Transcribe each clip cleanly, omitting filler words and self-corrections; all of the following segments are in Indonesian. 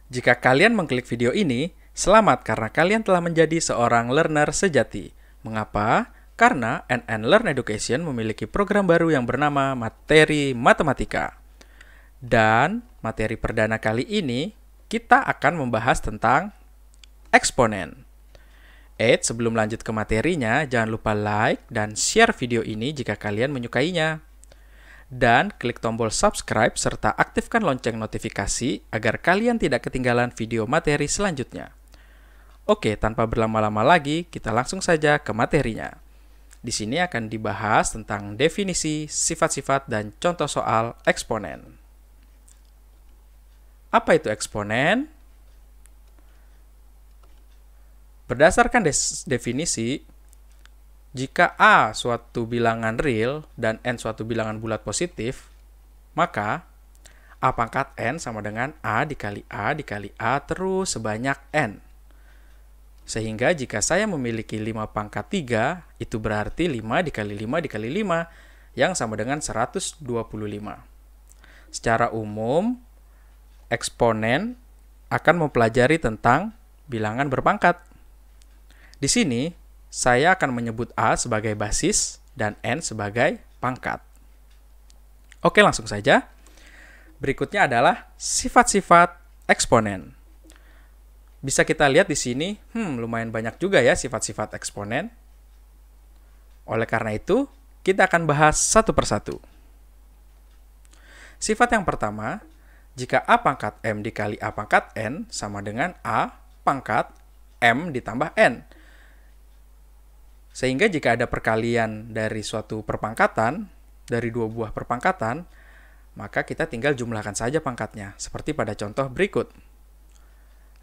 Jika kalian mengklik video ini, selamat karena kalian telah menjadi seorang learner sejati. Mengapa? Karena NN Learn Education memiliki program baru yang bernama Materi Matematika. Dan materi perdana kali ini, kita akan membahas tentang eksponen. Sebelum lanjut ke materinya, jangan lupa like dan share video ini jika kalian menyukainya. Dan klik tombol subscribe serta aktifkan lonceng notifikasi agar kalian tidak ketinggalan video materi selanjutnya. Oke, tanpa berlama-lama lagi, kita langsung saja ke materinya. Di sini akan dibahas tentang definisi, sifat-sifat, dan contoh soal eksponen. Apa itu eksponen? Berdasarkan definisi, jika A suatu bilangan real dan N suatu bilangan bulat positif, maka A pangkat N sama dengan A dikali A terus sebanyak N. Sehingga jika saya memiliki 5 pangkat 3, itu berarti 5 dikali 5 dikali 5 yang sama dengan 125. Secara umum, eksponen akan mempelajari tentang bilangan berpangkat. Di sini, saya akan menyebut A sebagai basis dan N sebagai pangkat. Oke, langsung saja. Berikutnya adalah sifat-sifat eksponen. Bisa kita lihat di sini, lumayan banyak juga ya sifat-sifat eksponen. Oleh karena itu, kita akan bahas satu persatu. Sifat yang pertama, jika A pangkat M dikali A pangkat N sama dengan A pangkat M ditambah N. Sehingga jika ada perkalian dari suatu perpangkatan, dari dua buah perpangkatan, maka kita tinggal jumlahkan saja pangkatnya, seperti pada contoh berikut.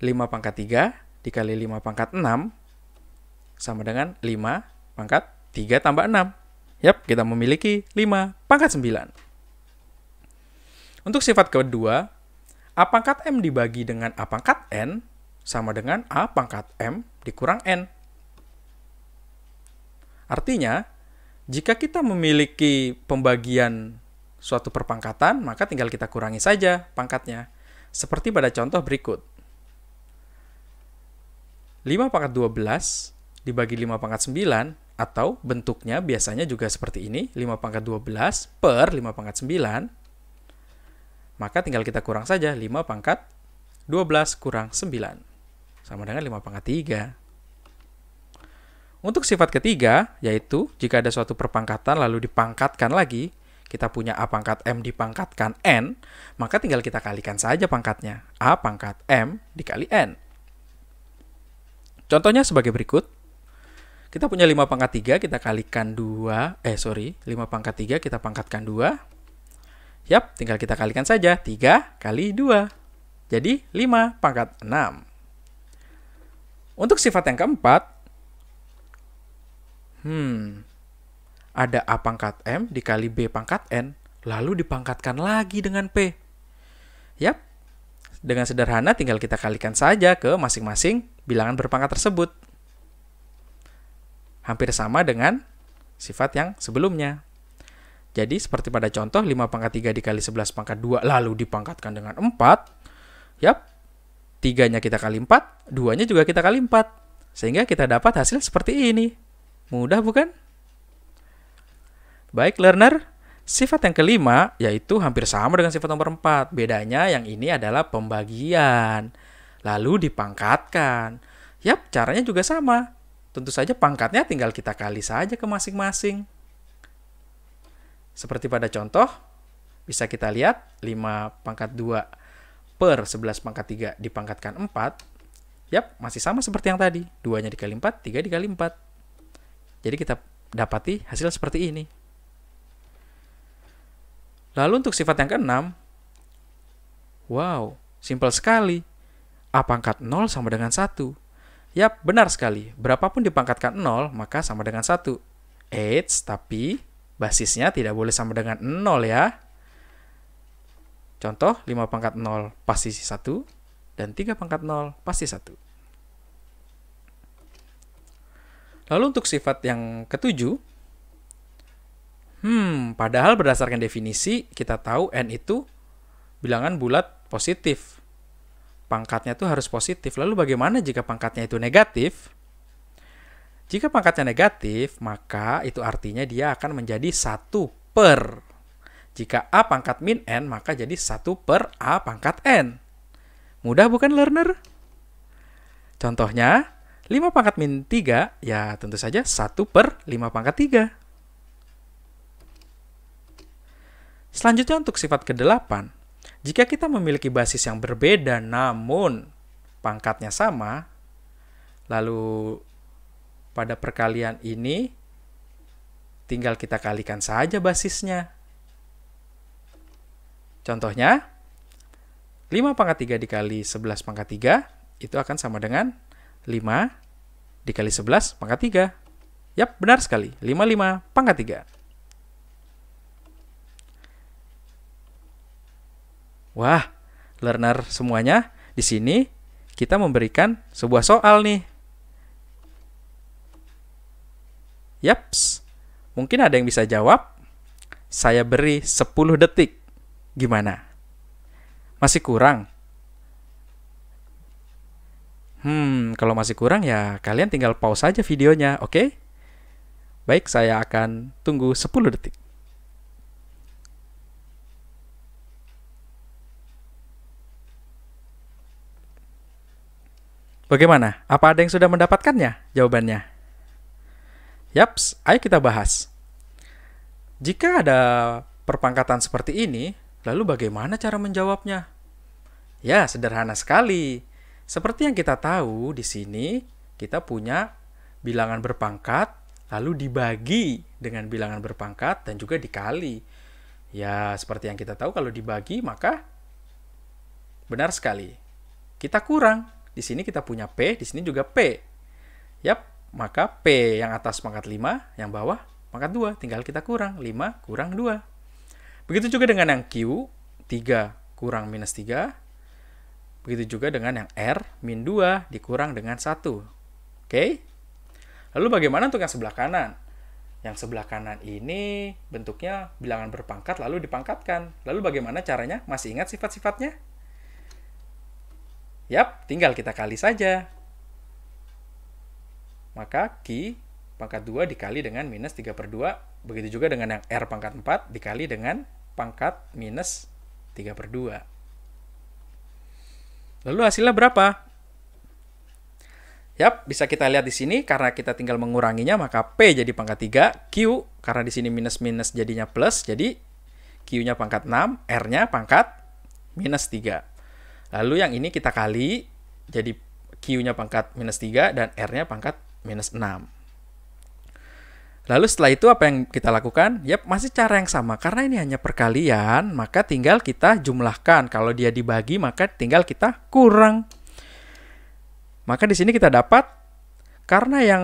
5 pangkat 3 dikali 5 pangkat 6 sama dengan 5 pangkat 3 tambah 6. Yap, kita memiliki 5 pangkat 9. Untuk sifat kedua, A pangkat M dibagi dengan A pangkat N sama dengan A pangkat M dikurang N. Artinya, jika kita memiliki pembagian suatu perpangkatan, maka tinggal kita kurangi saja pangkatnya. Seperti pada contoh berikut. 5 pangkat 12 dibagi 5 pangkat 9, atau bentuknya biasanya juga seperti ini, 5 pangkat 12 per 5 pangkat 9, maka tinggal kita kurang saja 5 pangkat 12 kurang 9, sama dengan 5 pangkat 3. Untuk sifat ketiga, yaitu jika ada suatu perpangkatan lalu dipangkatkan lagi, kita punya A pangkat M dipangkatkan N, maka tinggal kita kalikan saja pangkatnya. A pangkat M dikali N. Contohnya sebagai berikut. Kita punya 5 pangkat 3, kita kalikan 5 pangkat 3 kita pangkatkan 2. Yap, tinggal kita kalikan saja. 3 kali 2. Jadi 5 pangkat 6. Untuk sifat yang keempat, ada A pangkat M dikali B pangkat N, lalu dipangkatkan lagi dengan P. Yap, dengan sederhana tinggal kita kalikan saja ke masing-masing bilangan berpangkat tersebut. Hampir sama dengan sifat yang sebelumnya. Jadi seperti pada contoh 5 pangkat 3 dikali 11 pangkat 2 lalu dipangkatkan dengan 4. Yap, 3-nya kita kali 4, 2-nya juga kita kali 4. Sehingga kita dapat hasil seperti ini. Mudah bukan? Baik learner, sifat yang kelima yaitu hampir sama dengan sifat nomor 4. Bedanya yang ini adalah pembagian. Lalu dipangkatkan. Yap, caranya juga sama. Tentu saja pangkatnya tinggal kita kali saja ke masing-masing. Seperti pada contoh, bisa kita lihat 5 pangkat 2 per 11 pangkat 3 dipangkatkan 4. Yap, masih sama seperti yang tadi. 2-nya dikali 4, 3 dikali 4. Jadi kita dapati hasil seperti ini. Lalu untuk sifat yang keenam, wow, simpel sekali. A pangkat 0 sama dengan 1. Yap, benar sekali. Berapapun dipangkatkan 0, maka sama dengan 1. Tapi basisnya tidak boleh sama dengan 0 ya. Contoh, 5 pangkat 0 pasti 1, dan 3 pangkat 0 pasti 1. Lalu untuk sifat yang ketujuh, padahal berdasarkan definisi, kita tahu N itu bilangan bulat positif. pangkatnya itu harus positif. Lalu bagaimana jika pangkatnya itu negatif? Jika pangkatnya negatif, maka itu artinya dia akan menjadi 1 per. Jika A pangkat min N, maka jadi 1 per A pangkat N. Mudah bukan, learner? Contohnya, 5 pangkat min 3, ya tentu saja 1 per 5 pangkat 3. Selanjutnya untuk sifat ke-8. Jika kita memiliki basis yang berbeda namun pangkatnya sama, lalu pada perkalian ini tinggal kita kalikan saja basisnya. Contohnya, 5 pangkat 3 dikali 11 pangkat 3 itu akan sama dengan 5 dikali 11 pangkat 3. Yap, benar sekali. 55 pangkat 3. Wah, learner semuanya, di sini kita memberikan sebuah soal nih. Yaps, mungkin ada yang bisa jawab. Saya beri 10 detik. Gimana? Masih kurang? Kalau masih kurang ya kalian tinggal pause saja videonya, oke? Baik, saya akan tunggu 10 detik. Bagaimana? Apa ada yang sudah mendapatkannya jawabannya? Yaps, ayo kita bahas. Jika ada perpangkatan seperti ini, lalu bagaimana cara menjawabnya? Ya, sederhana sekali. Seperti yang kita tahu, di sini kita punya bilangan berpangkat, lalu dibagi dengan bilangan berpangkat dan juga dikali. Ya, seperti yang kita tahu kalau dibagi, maka benar sekali. Kita kurang. Di sini kita punya P, di sini juga P. Yap, maka P yang atas pangkat 5, yang bawah pangkat 2. Tinggal kita kurang, 5 kurang 2. Begitu juga dengan yang Q, 3 kurang minus 3. Begitu juga dengan yang R, min 2 dikurang dengan 1. Oke? Lalu bagaimana untuk yang sebelah kanan? Yang sebelah kanan ini bentuknya bilangan berpangkat lalu dipangkatkan. Lalu bagaimana caranya? Masih ingat sifat-sifatnya? Yap, tinggal kita kali saja. Maka Q pangkat 2 dikali dengan minus 3 per 2. Begitu juga dengan yang R pangkat 4 dikali dengan pangkat minus 3 per 2. Lalu hasilnya berapa? Yap, bisa kita lihat di sini karena kita tinggal menguranginya maka P jadi pangkat 3, Q karena di sini minus-minus jadinya plus, jadi Q-nya pangkat 6, R-nya pangkat minus 3. Lalu yang ini kita kali, jadi Q-nya pangkat minus 3 dan R-nya pangkat minus 6. Lalu setelah itu apa yang kita lakukan? Yap, masih cara yang sama. Karena ini hanya perkalian, maka tinggal kita jumlahkan. Kalau dia dibagi, maka tinggal kita kurang. Maka di sini kita dapat, karena yang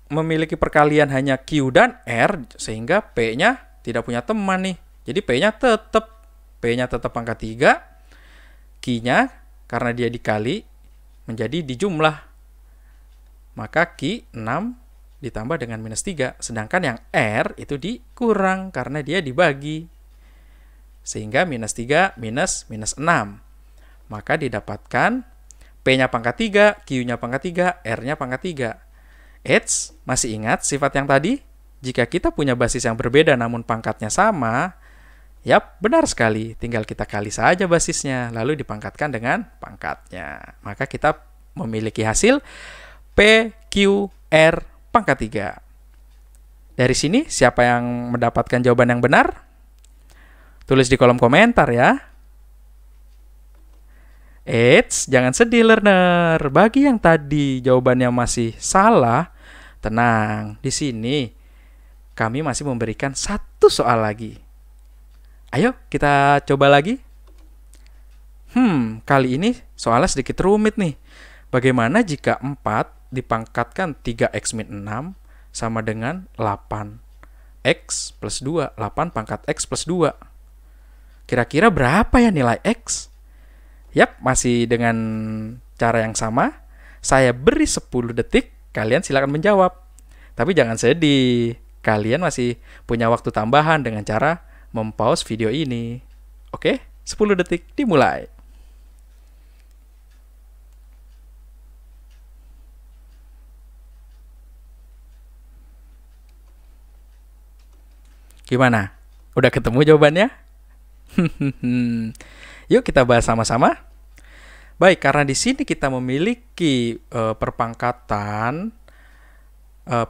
memiliki perkalian hanya Q dan R, sehingga P-nya tidak punya teman nih. Jadi P-nya tetap pangkat 3, Q-nya karena dia dikali, menjadi dijumlah. Maka Q 6 ditambah dengan minus 3. Sedangkan yang R itu dikurang karena dia dibagi. Sehingga minus 3 minus 6. Maka didapatkan P-nya pangkat 3, Q-nya pangkat 3, R-nya pangkat 3. Masih ingat sifat yang tadi? Jika kita punya basis yang berbeda namun pangkatnya sama, yap, benar sekali. Tinggal kita kali saja basisnya, lalu dipangkatkan dengan pangkatnya. Maka kita memiliki hasil P, Q, R, pangkat 3. Dari sini, siapa yang mendapatkan jawaban yang benar? Tulis di kolom komentar ya. Jangan sedih learner. Bagi yang tadi jawabannya masih salah, tenang. Di sini, kami masih memberikan 1 soal lagi. Ayo, kita coba lagi. Kali ini soalnya sedikit rumit nih. Bagaimana jika 4 dipangkatkan 3x min 6 sama dengan 8x plus 2. 8 pangkat x plus 2. Kira-kira berapa ya nilai x? Yap, masih dengan cara yang sama. Saya beri 10 detik, kalian silakan menjawab. Tapi jangan sedih, kalian masih punya waktu tambahan dengan cara mempause video ini. Oke, 10 detik dimulai. Gimana? Udah ketemu jawabannya? Yuk kita bahas sama-sama. Baik, karena di sini kita memiliki perpangkatan 4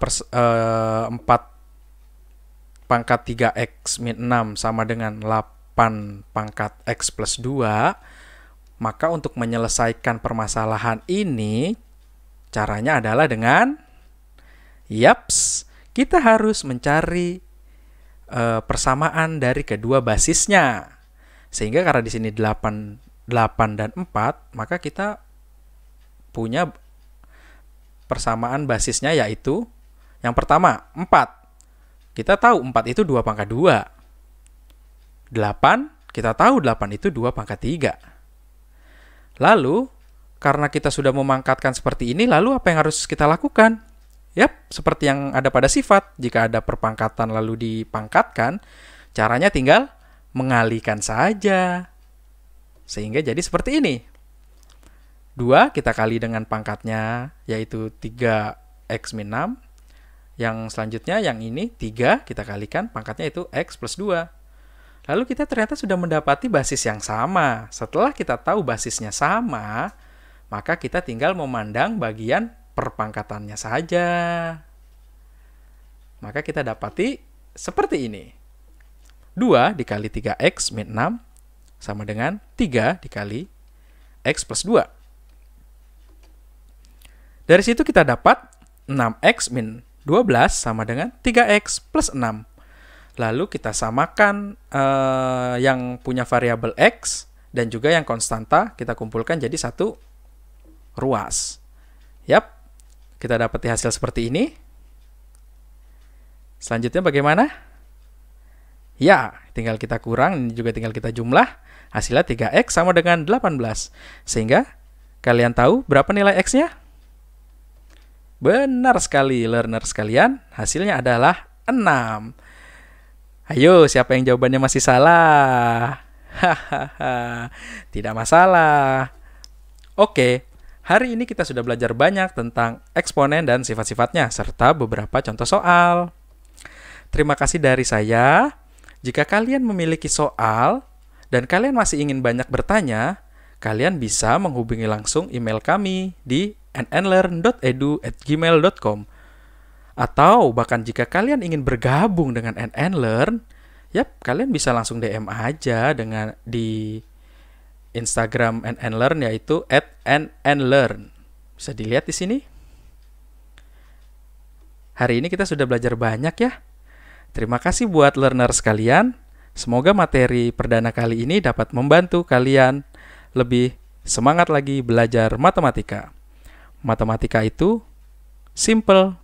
pangkat 3x min 6 sama dengan 8 pangkat x plus 2, maka untuk menyelesaikan permasalahan ini, caranya adalah dengan, kita harus mencari persamaan dari kedua basisnya. Sehingga karena di sini 8 dan 4, maka kita punya persamaan basisnya yaitu yang pertama 4. Kita tahu 4 itu 2 pangkat 2. 8, kita tahu 8 itu 2 pangkat 3. Lalu, karena kita sudah memangkatkan seperti ini, lalu apa yang harus kita lakukan? Seperti yang ada pada sifat. Jika ada perpangkatan lalu dipangkatkan, caranya tinggal mengalihkan saja. Sehingga jadi seperti ini. 2 kita kali dengan pangkatnya, yaitu 3x min 6. Yang selanjutnya, yang ini 3 kita kalikan pangkatnya itu x plus 2. Lalu kita ternyata sudah mendapati basis yang sama. Setelah kita tahu basisnya sama, maka kita tinggal memandang bagian perpangkatannya saja. Maka kita dapati seperti ini. 2 dikali 3x min 6 sama dengan 3 dikali x plus 2. Dari situ kita dapat 6x min 12 sama dengan 3x plus 6. Lalu kita samakan yang punya variabel x dan juga yang konstanta, kita kumpulkan jadi satu ruas. Kita dapati hasil seperti ini. Selanjutnya bagaimana? Tinggal kita kurang, ini juga tinggal kita jumlah. Hasilnya 3x sama dengan 18. Sehingga kalian tahu berapa nilai x-nya? Benar sekali, learner sekalian. Hasilnya adalah 6. Ayo, siapa yang jawabannya masih salah? Tidak masalah. Oke, hari ini kita sudah belajar banyak tentang eksponen dan sifat-sifatnya, serta beberapa contoh soal. Terima kasih dari saya. Jika kalian memiliki soal dan kalian masih ingin banyak bertanya, kalian bisa menghubungi langsung email kami di nnlearn.edu@gmail.com. Atau bahkan jika kalian ingin bergabung dengan NNLearn, kalian bisa langsung DM aja di Instagram NNlearn, yaitu @nnlearn. Bisa dilihat di sini. Hari ini kita sudah belajar banyak ya. Terima kasih buat learner sekalian. Semoga materi perdana kali ini dapat membantu kalian lebih semangat lagi belajar matematika. Matematika itu simple